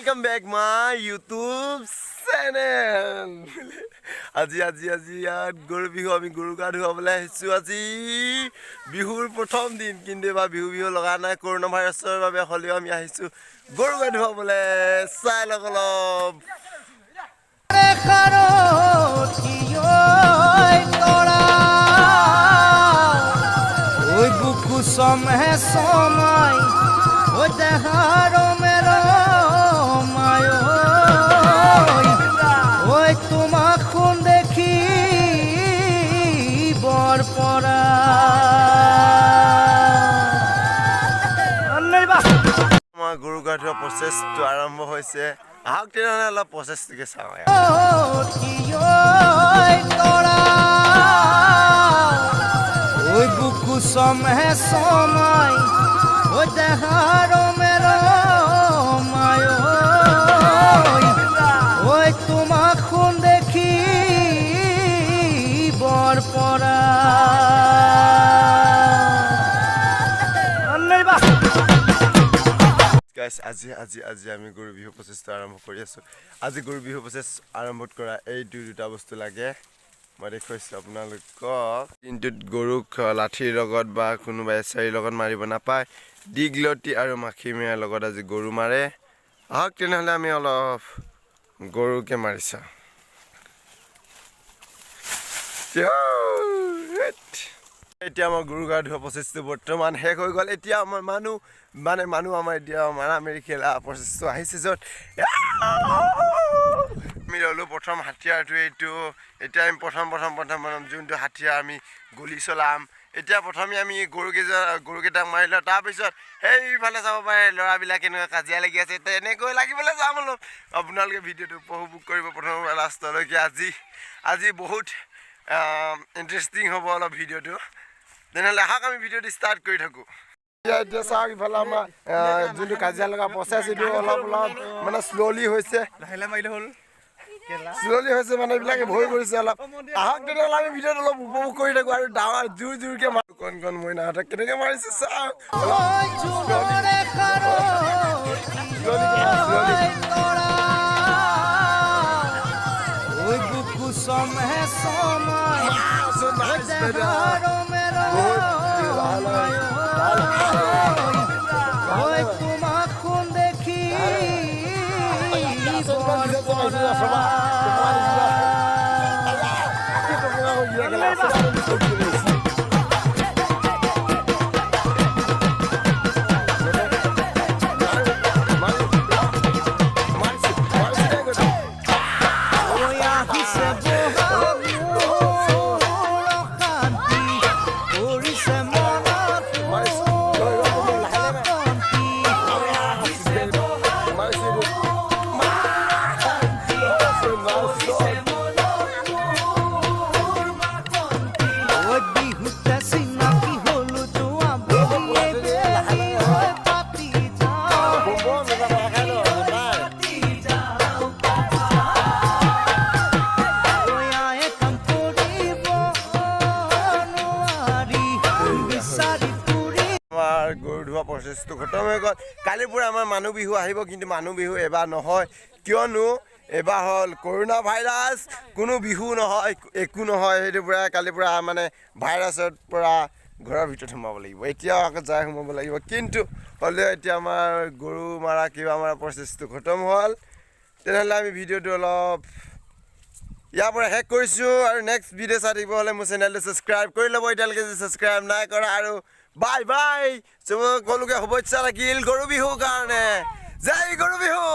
welcome back my YouTube channel. আজি ইয়াত গৰু বিহু আমি গৰু গা ধুৱাবলৈ আহিছোঁ। আজি বিহুৰ প্ৰথম দিন, কিন্তু এবাৰ বিহু লগা নাই কৰোনা ভাইৰাছৰ বাবে, হ'লেও আমি আহিছোঁ গৰু গা ধুৱাবলৈ। চাই লওক অলপ। समय समय ओ दहारो मेरो मायो ओय तुमा खून देखी बर पड़ा আমাৰ গৰু গা ধোৱা প্ৰচেছটো আৰম্ভ হৈছে। আহক তেনেহ'লে অলপ প্ৰচেছটোকে চাওঁ। समय समय ओ दहारो मेरो मायो ओय तुमा खून देखी बर पड़ा আজি আমি গৰু বিহু প্ৰচেছটো আৰম্ভ কৰি আছোঁ। আজি গৰু বিহু প্ৰচেছ আৰম্ভ কৰা এই দুটা বস্তু লাগে। মই দেখুৱাইছোঁ আপোনালোকক। দিনটোত গৰুক লাঠিৰ লগত বা কোনোবা এচাৰিৰ লগত মাৰিব নাপায়। দীঘলতি আৰু মাখি মেৰাৰ লগত আজি গৰু মাৰে। আহক তেনেহ'লে আমি অলপ গৰুকে মাৰি চাওঁ। এতিয়া আমাৰ গৰু গা ধোৱা প্ৰচেছটো বৰ্তমান শেষ হৈ গ'ল। এতিয়া আমাৰ মানুহ আমাৰ এতিয়া মাৰা মাৰি খেলা প্ৰচেছটো আহিছে, য'ত আমি ল'লোঁ প্ৰথম হাথিয়াৰটো এইটো। এতিয়া আমি প্ৰথম যোনটো হাথিয়াৰ আমি গুলি চলাম। এতিয়া প্ৰথমে আমি গৰুকেইটাক মাৰি লওঁ। তাৰপিছত সেইফালে চাব পাৰে ল'ৰাবিলাক কেনেকৈ কাজিয়া লাগি আছে। তেনেকৈ লাগিবলৈ যাম অলপ। আপোনালোকে ভিডিঅ'টো উপভোগ কৰিব প্ৰথমৰ পৰা লাষ্টলৈকে। আজি বহুত ইণ্টাৰেষ্টিং হ'ব অলপ ভিডিঅ'টো। তেনেহ'লে আহক আমি ভিডিঅ'টো ষ্টাৰ্ট কৰি থাকোঁ। এতিয়া চাওক, ইফালে আমাৰ যোনটো কাজিয়া লগা প্ৰচেছ, এইটো অলপ মানে শ্ল'লি হৈছে। মানে এইবিলাকে ভয় কৰিছে অলপ। আহক তেনেহ'লে আমি ভিডিঅ'টো অলপ উপভোগ কৰি থাকোঁ আৰু ডাঙৰ জোৰকৈ মাৰোঁ। কণ মইনাহঁতক কেনেকৈ মাৰিছে চাওক। গৰু ধোৱা প্ৰচেছটো খতম হৈ গ'ল। কালিৰ পৰা আমাৰ মানুহ বিহু আহিব, কিন্তু মানুহ বিহু এবাৰ নহয়, কিয়নো এবাৰ হ'ল কৰোনা ভাইৰাছ। কোনো বিহু নহয়, একো নহয়। সেইটো পৰা কালিৰ পৰা মানে ভাইৰাছৰ পৰা ঘৰৰ ভিতৰত সোমাব লাগিব। এতিয়াও আকৌ যাই সোমাব লাগিব, কিন্তু হ'লেও এতিয়া আমাৰ গৰু মাৰা প্ৰচেছটো খতম হ'ল। তেনেহ'লে আমি ভিডিঅ'টো অলপ ইয়াৰ পৰা শেষ কৰিছোঁ। আৰু নেক্সট ভিডিঅ' চাই থাকিব হ'লে মোৰ চেনেলটো ছাবস্ক্ৰাইব কৰি ল'ব এতিয়ালৈকে যদি ছাবস্ক্ৰাইব নাই কৰা। আৰু বাই সকলোকে শুভেচ্ছা থাকিল গৰু বিহুৰ কাৰণে। জয় গৰু বিহু।